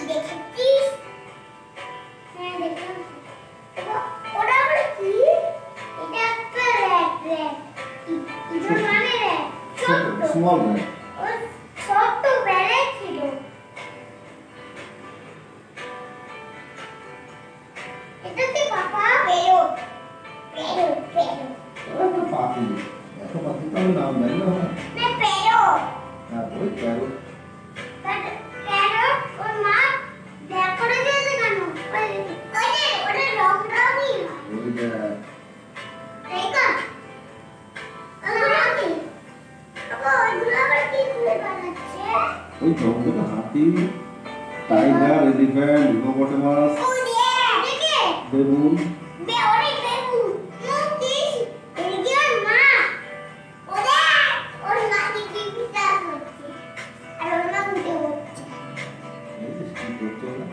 দেখেছিস? হ্যাঁ দেখলাম। ওটা আবার কি? এটা একটা র্যাট। এটা মানে র্যাট। ছোট স্মল র্যাট। ও ছোট বেড়ে ছিল। এটাতে পাপা বেরো। একটা পাখি। এত পাখি তো আমি নাম জানি না। না বেরো। হ্যাঁ ওই প্যারট। প্যারট ওর মা ব্ল্যাক করে দিয়েছে কেন? ওটা রং রঙই ওই যে দেখো আমি বাবা ওইগুলো আবার কি করে বানাচ্ছে? ওই জঙ্গলে হাতি, টাইগার, এলিফ্যান্ট, হিপোপটেমাস, ও দেখে বেবুন। অনেক বেবু মুকিস এদিকে ওর মা ওর মা দিকে পিতা করছে আর ওর মা উঠে বসছে। এই যে কি করছে ওরা?